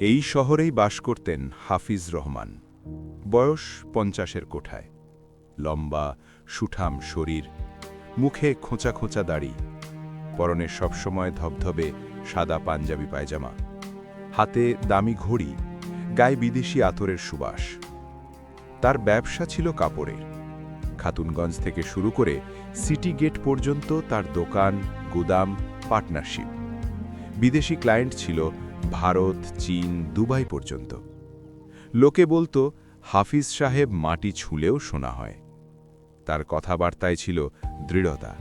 এই শহরেই বাস করতেন হাফিজ রহমান। বয়স 50-এর কোঠায়, লম্বা সুঠাম শরীর, মুখে খোঁচা খোঁচা দাড়ি, পরনে সবসময় ধবধবে সাদা পাঞ্জাবি পায়জামা, হাতে দামি ঘড়ি, গায়ে বিদেশি আতরের সুবাস। তার ব্যবসা ছিল কাপড়ের। খাতুনগঞ্জ থেকে শুরু করে সিটি গেট পর্যন্ত তার দোকান, গুদাম, পার্টনারশিপ। বিদেশি ক্লায়েন্ট ছিল ভারত, চীন, দুবাই পর্যন্ত। লোকে বলতো হাফিজ সাহেব মাটি ছুঁলেও শোনা হয়। তার কথাবার্তায় ছিল দৃঢ়তা,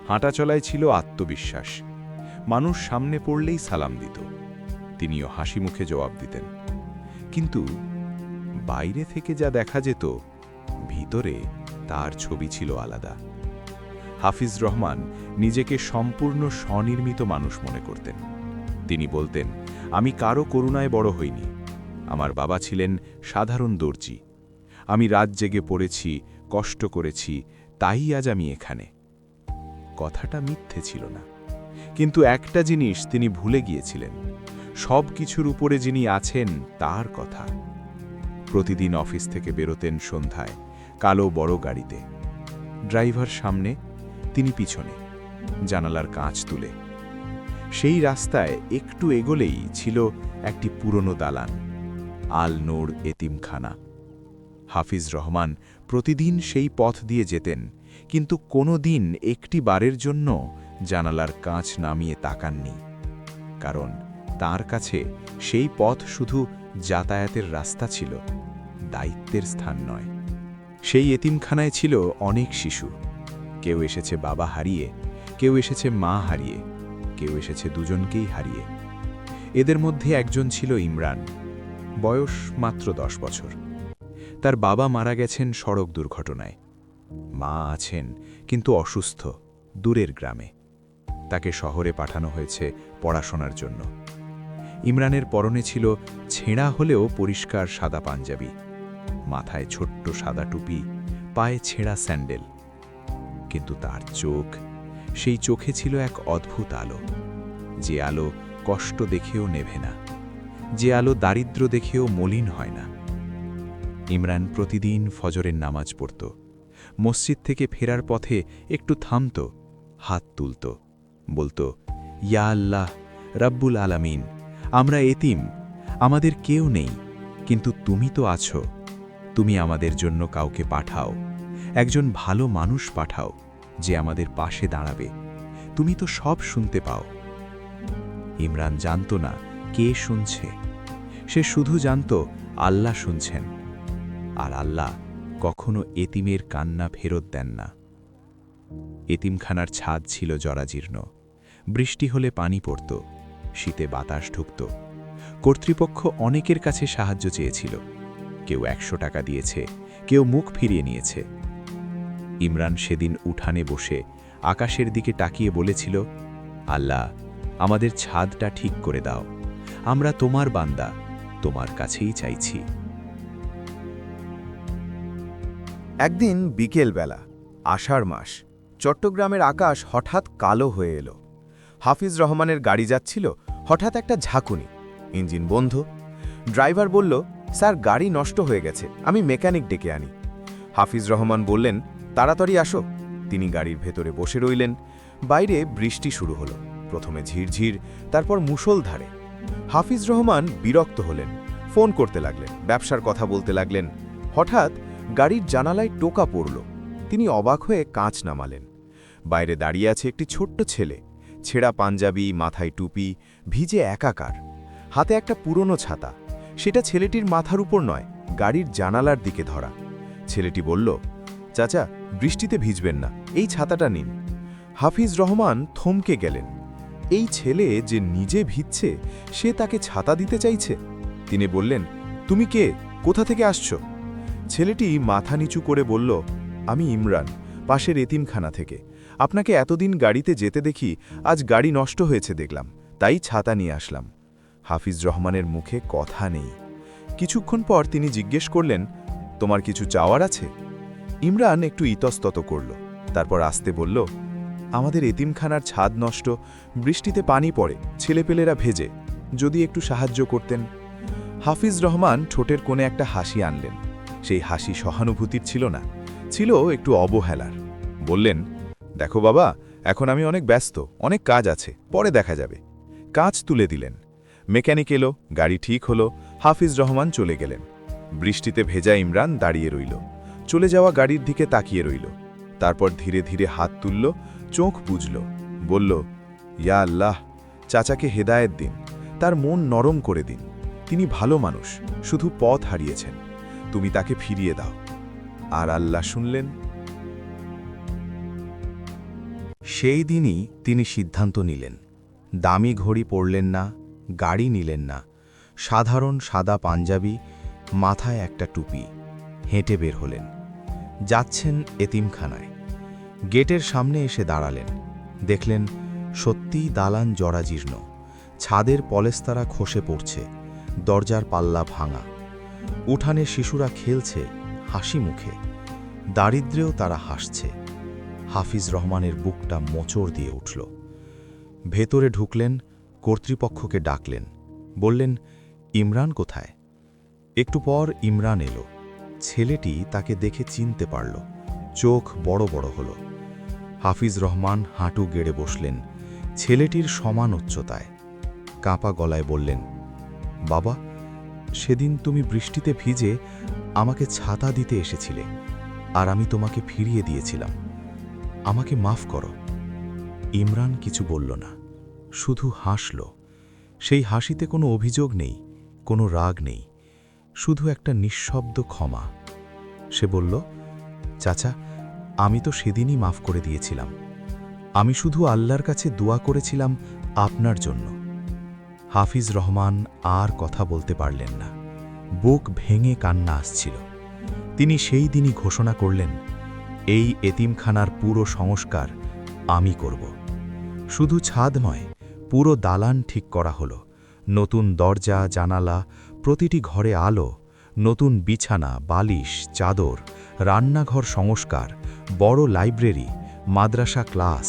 হাঁটাচলায় ছিল আত্মবিশ্বাস। মানুষ সামনে পড়লেই সালাম দিত, তিনিও হাসি মুখে জবাব দিতেন। কিন্তু বাইরে থেকে যা দেখা যেত, ভিতরে তার ছবি ছিল আলাদা। হাফিজ রহমান নিজেকে সম্পূর্ণ স্বনির্মিত মানুষ মনে করতেন। তিনি বলতেন, আমি কারো করুণায় বড় হইনি। আমার বাবা ছিলেন সাধারণ দর্জি। আমি রাত জেগে পড়েছি, কষ্ট করেছি, তাই আজ আমি এখানে। কথাটা মিথ্যে ছিল না, কিন্তু একটা জিনিস তিনি ভুলে গিয়েছিলেন, সব কিছুর উপরে যিনি আছেন তার কথা। প্রতিদিন অফিস থেকে বেরোতেন সন্ধ্যায়, কালো বড় গাড়িতে। ড্রাইভার সামনে, তিনি পিছনে, জানালার কাঁচ তুলে। সেই রাস্তায় একটু এগোলেই ছিল একটি পুরনো দালান, আল নূর এতিমখানা। হাফিজ রহমান প্রতিদিন সেই পথ দিয়ে যেতেন, কিন্তু কোনো দিন একটি বারের জন্য জানালার কাঁচ নামিয়ে তাকাননি। কারণ তার কাছে সেই পথ শুধু যাতায়াতের রাস্তা ছিল, দায়িত্বের স্থান নয়। সেই এতিমখানায় ছিল অনেক শিশু। কেউ এসেছে বাবা হারিয়ে, কেউ এসেছে মা হারিয়ে, কেউ এসেছে দুজনকেই হারিয়ে। এদের মধ্যে একজন ছিল ইমরান, বয়স মাত্র 10 বছর। তার বাবা মারা গেছেন সড়ক দুর্ঘটনায়। মা আছেন কিন্তু অসুস্থ, দূরের গ্রামে। তাকে শহরে পাঠানো হয়েছে পড়াশোনার জন্য। ইমরানের পরনে ছিল ছেঁড়া হলেও পরিষ্কার সাদা পাঞ্জাবি, মাথায় ছোট্ট সাদা টুপি, পায়ে ছেঁড়া স্যান্ডেল। কিন্তু তার চোখ, সেই চোখে ছিল এক অদ্ভুত আলো, যে আলো কষ্ট দেখেও নেভে না, যে আলো দারিদ্র্য দেখেও মলিন হয় না। ইমরান প্রতিদিন ফজরের নামাজ পড়ত। মসজিদ থেকে ফেরার পথে একটু থামত, হাত তুলত, বলতো, ইয়া আল্লাহ, রাব্বুল আলামিন, আমরা এতিম, আমাদের কেউ নেই, কিন্তু তুমি তো আছো। তুমি আমাদের জন্য কাউকে পাঠাও, একজন ভালো মানুষ পাঠাও, যে আমাদের পাশে দাঁড়াবে। তুমি তো সব শুনতে পাও। ইমরান জানত না কে শুনছে, সে শুধু জানত আল্লাহ শুনছেন, আর আল্লাহ কখনো এতিমের কান্না ফেরত দেন না। এতিমখানার ছাদ ছিল জরাজীর্ণ, বৃষ্টি হলে পানি পড়ত, শীতে বাতাস ঢুকত। কর্তৃপক্ষ অনেকের কাছে সাহায্য চেয়েছিল, কেউ 100 টাকা দিয়েছে, কেউ মুখ ফিরিয়ে নিয়েছে। ইমরান সেদিন উঠানে বসে আকাশের দিকে তাকিয়ে বলেছিল, আল্লাহ, আমাদের ছাদটা ঠিক করে দাও, আমরা তোমার বান্দা, তোমার কাছেই চাইছি। একদিন বিকেলবেলা, আষাঢ় মাস, চট্টগ্রামের আকাশ হঠাৎ কালো হয়ে এলো। হাফিজ রহমানের গাড়ি যাচ্ছিল, হঠাৎ একটা ঝাঁকুনি, ইঞ্জিন বন্ধ। ড্রাইভার বলল, স্যার, গাড়ি নষ্ট হয়ে গেছে, আমি মেকানিক ডেকে আনি। হাফিজ রহমান বললেন, তাড়াতাড়ি আসো। তিনি গাড়ির ভেতরে বসে রইলেন। বাইরে বৃষ্টি শুরু হলো, প্রথমে ঝিরঝির, তারপর মুষলধারে। হাফিজ রহমান বিরক্ত হলেন, ফোন করতে লাগলেন, ব্যবসার কথা বলতে লাগলেন। হঠাৎ গাড়ির জানালায় টোকা পড়ল। তিনি অবাক হয়ে কাঁচ নামালেন। বাইরে দাঁড়িয়ে আছে একটি ছোট্ট ছেলে, ছেঁড়া পাঞ্জাবি, মাথায় টুপি, ভিজে একাকার, হাতে একটা পুরনো ছাতা। সেটা ছেলেটির মাথার উপর নয়, গাড়ির জানালার দিকে ধরা। ছেলেটি বলল, চাচা, বৃষ্টিতে ভিজবেন না, এই ছাতাটা নিন। হাফিজ রহমান থমকে গেলেন। এই ছেলে যে নিজে ভিজছে, সে তাকে ছাতা দিতে চাইছে। তিনি বললেন, তুমি কে, কোথা থেকে আসছো? ছেলেটি মাথা নিচু করে বলল, আমি ইমরান, পাশের এতিমখানা থেকে। আপনাকে এতদিন গাড়িতে যেতে দেখি, আজ গাড়ি নষ্ট হয়েছে দেখলাম, তাই ছাতা নিয়ে আসলাম। হাফিজ রহমানের মুখে কথা নেই। কিছুক্ষণ পর তিনি জিজ্ঞেস করলেন, তোমার কিছু চাওয়ার আছে? ইমরান একটু ইতস্তত করল, তারপর আস্তে বলল, আমাদের এতিমখানার ছাদ নষ্ট, বৃষ্টিতে পানি পড়ে, ছেলেপেলেরা ভেজে, যদি একটু সাহায্য করতেন। হাফিজ রহমান ঠোঁটের কোণে একটা হাসি আনলেন। সেই হাসি সহানুভূতির ছিল না, ছিল একটু অবহেলার। বললেন, দেখো বাবা, এখন আমি অনেক ব্যস্ত, অনেক কাজ আছে, পরে দেখা যাবে। কাজ তুলে দিলেন। মেকানিক এলো, গাড়ি ঠিক হলো, হাফিজ রহমান চলে গেলেন। বৃষ্টিতে ভেজা ইমরান দাঁড়িয়ে রইল, চলে যাওয়া গাড়ির দিকে তাকিয়ে রইল। তারপর ধীরে ধীরে হাত তুলল, চোখ বুঝল, বলল, ইয়া আল্লাহ, চাচাকে হেদায়েত দিন, তার মন নরম করে দিন। তিনি ভালো মানুষ, শুধু পথ হারিয়েছেন, তুমি তাকে ফিরিয়ে দাও। আর আল্লাহ শুনলেন। সেই দিনই তিনি সিদ্ধান্ত নিলেন। দামি ঘড়ি পরলেন না, গাড়ি নিলেন না, সাধারণ সাদা পাঞ্জাবি, মাথায় একটা টুপি, হেঁটে বের হলেন। যাচ্ছেন এতিমখানায়। গেটের সামনে এসে দাঁড়ালেন। দেখলেন সত্যিই দালান জরাজীর্ণ, ছাদের পলেস্তারা খসে পড়ছে, দরজার পাল্লা ভাঙা। উঠানে শিশুরা খেলছে হাসি মুখে, দারিদ্র্যেও তারা হাসছে। হাফিজ রহমানের বুকটা মোচড় দিয়ে উঠল। ভেতরে ঢুকলেন, কর্তৃপক্ষকে ডাকলেন, বললেন, ইমরান কোথায়? একটু পর ইমরান এলো। ছেলেটি তাকে দেখে চিনতে পারল, চোখ বড় বড় হল। হাফিজ রহমান হাঁটু গেড়ে বসলেন, ছেলেটির সমান উচ্চতায়। কাঁপা গলায় বললেন, বাবা, সেদিন তুমি বৃষ্টিতে ভিজে আমাকে ছাতা দিতে এসেছিলে, আর আমি তোমাকে ফিরিয়ে দিয়েছিলাম। আমাকে মাফ করো। ইমরান কিছু বলল না, শুধু হাসল। সেই হাসিতে কোনো অভিযোগ নেই, কোনো রাগ নেই, শুধু একটা নিঃশব্দ ক্ষমা। সে বলল, চাচা, আমি তো সেদিনই মাফ করে দিয়েছিলাম। আমি শুধু আল্লাহর কাছে দোয়া করেছিলাম আপনার জন্য। হাফিজ রহমান আর কথা বলতে পারলেন না, বুক ভেঙে কান্না আসছিল। তিনি সেই দিনই ঘোষণা করলেন, এই এতিমখানার পুরো সংস্কার আমি করব। শুধু ছাদ নয়, পুরো দালান ঠিক করা হলো। নতুন দরজা, জানালা, প্রতিটি ঘরে আলো, নতুন বিছানা, বালিশ, চাদর, রান্নাঘর সংস্কার, বড় লাইব্রেরি, মাদ্রাসা ক্লাস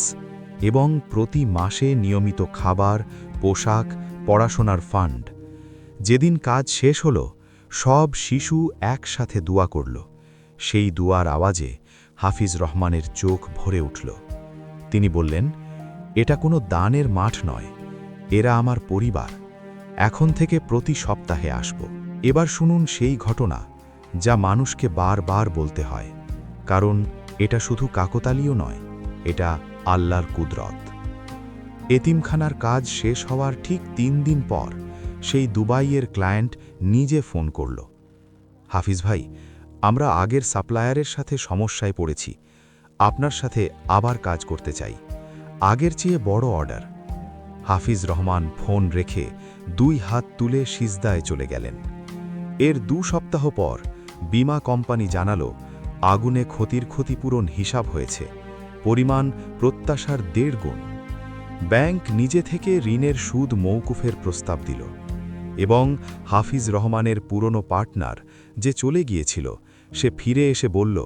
এবং প্রতি মাসে নিয়মিত খাবার, পোশাক, পড়াশোনার ফান্ড। যেদিন কাজ শেষ হলো, সব শিশু একসাথে দোয়া করল। সেই দুয়ার আওয়াজে হাফিজ রহমানের চোখ ভরে উঠল। তিনি বললেন, এটা কোনো দানের মাঠ নয়, এরা আমার পরিবার। এখন থেকে প্রতি সপ্তাহে আসব। এবার শুনুন সেই ঘটনা যা মানুষকে বারবার বলতে হয়, কারণ এটা শুধু কাকতালীয় নয়, এটা আল্লাহর কুদরত। এতিমখানার কাজ শেষ হওয়ার ঠিক 3 দিন পর সেই দুবাইয়ের ক্লায়েন্ট নিজে ফোন করল, হাফিজ ভাই, আমরা আগের সাপ্লায়ারের সাথে সমস্যায় পড়েছি, আপনার সাথে আবার কাজ করতে চাই, আগের চেয়ে বড় অর্ডার। হাফিজ রহমান ফোন রেখে 2 হাত তুলে সিজদায় চলে গেলেন। এর 2 সপ্তাহ পর বীমা কোম্পানি জানালো, আগুনে ক্ষতিপূরণ হিসাব হয়েছে, পরিমাণ প্রত্যাশার 1.5 গুণ। ব্যাংক নিজে থেকে ঋণের সুদ মওকুফের প্রস্তাব দিল এবং হাফিজ রহমানের পুরনো পার্টনার যে চলে গিয়েছিল, সে ফিরে এসে বলল,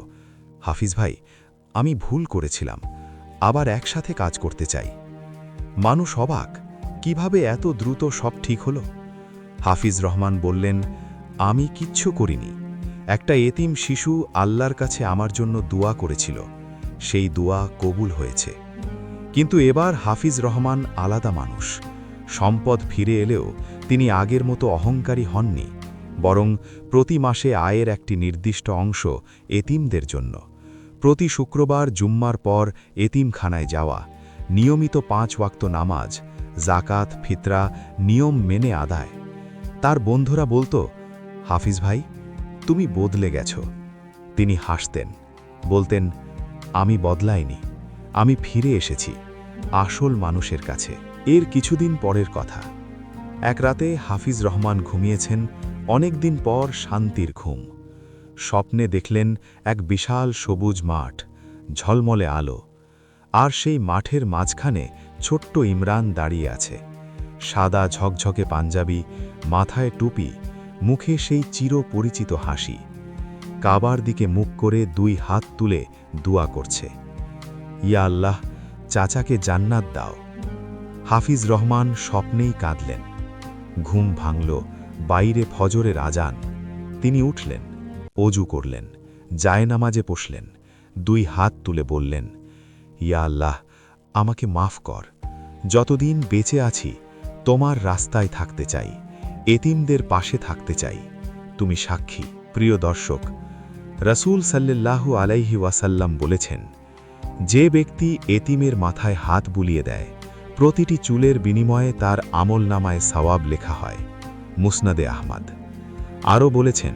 হাফিজ ভাই, আমি ভুল করেছিলাম, আবার একসাথে কাজ করতে চাই। মানুষ অবাক, কিভাবে এত দ্রুত সব ঠিক হলো? হাফিজ রহমান বললেন, আমি কিচ্ছু করিনি। একটা এতিম শিশু আল্লাহর কাছে আমার জন্য দোয়া করেছিল, সেই দোয়া কবুল হয়েছে। কিন্তু এবার হাফিজ রহমান আলাদা মানুষ। সম্পদ ফিরে এলেও তিনি আগের মতো অহংকারী হননি, বরং প্রতি মাসে আয়ের একটি নির্দিষ্ট অংশ এতিমদের জন্য। প্রতি শুক্রবার জুম্মার পর এতিমখানায় যাওয়া, নিয়মিত 5 ওয়াক্ত নামাজ, জাকাত, ফিতরা নিয়ম মেনে আদায়। তার বন্ধুরা বলতো, হাফিজ ভাই, তুমি বদলে গেছ। তিনি হাসতেন, বলতেন, আমি বদলাইনি, আমি ফিরে এসেছি আসল মানুষের কাছে। এর কিছুদিন পরের কথা। এক রাতে হাফিজ রহমান ঘুমিয়েছেন, অনেক দিন পর শান্তির ঘুম। স্বপ্নে দেখলেন এক বিশাল সবুজ মাঠ, ঝলমলে আলো, আর সেই মাঠের মাঝখানে ছোট্ট ইমরান দাঁড়িয়ে আছে। সাদা ঝকঝকে পাঞ্জাবি, মাথায় টুপি, মুখে সেই চিরপরিচিত হাসি। কাবার দিকে মুখ করে 2 হাত তুলে দোয়া করছে, ইয়া আল্লাহ, চাচাকে জান্নাত দাও। হাফিজ রহমান স্বপ্নেই কাঁদলেন। ঘুম ভাঙল, বাইরে ফজরের আজান। তিনি উঠলেন, অজু করলেন, জায়নামাজে বসলেন, 2 হাত তুলে বললেন, ইয়া আল্লাহ, আমাকে মাফ কর। যতদিন বেঁচে আছি তোমার রাস্তায় থাকতে চাই, এতিমদের পাশে থাকতে চাই। তুমি সাক্ষী। প্রিয় দর্শক, রাসূল সাল্লাল্লাহু আলাইহি ওয়াসাল্লাম বলেছেন, যে ব্যক্তি এতিমের মাথায় হাত বুলিয়ে দেয়, প্রতিটি চুলের বিনিময়ে তার আমলনামায় সওয়াব লেখা হয়। মুসনাদে আহমদ। আরও বলেছেন,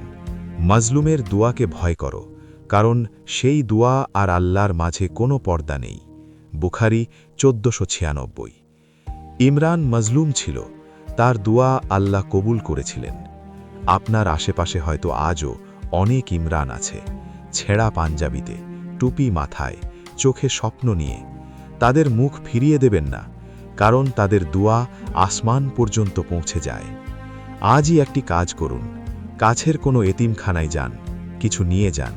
মাজলুমের দুয়াকে ভয় করো, কারণ সেই দুয়া আর আল্লাহর মাঝে কোনো পর্দা নেই। বুখারী 1496। ইমরান মাজলুম ছিল, তার দুয়া আল্লাহ কবুল করেছিলেন। আপনার আশেপাশে হয়তো আজও অনেক ইমরান আছে, ছেঁড়া পাঞ্জাবিতে, টুপি মাথায়, চোখে স্বপ্ন নিয়ে। তাদের মুখ ফিরিয়ে দেবেন না, কারণ তাদের দুয়া আসমান পর্যন্ত পৌঁছে যায়। আজই একটি কাজ করুন, কাছের কোনো এতিমখানায় যান, কিছু নিয়ে যান,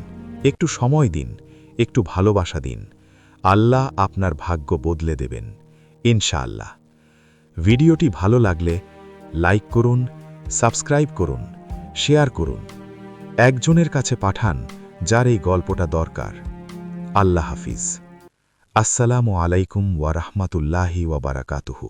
একটু সময় দিন, একটু ভালোবাসা দিন। আল্লাহ আপনার ভাগ্য বদলে দেবেন, ইনশাআল্লাহ। ভিডিওটি ভালো লাগলে লাইক করুন, সাবস্ক্রাইব করুন, শেয়ার করুন। একজনের কাছে পাঠান যার এই গল্পটা দরকার। আল্লাহ হাফিজ। আসসালামু আলাইকুম ওয়া রাহমাতুল্লাহি ওয়া বারাকাতুহু।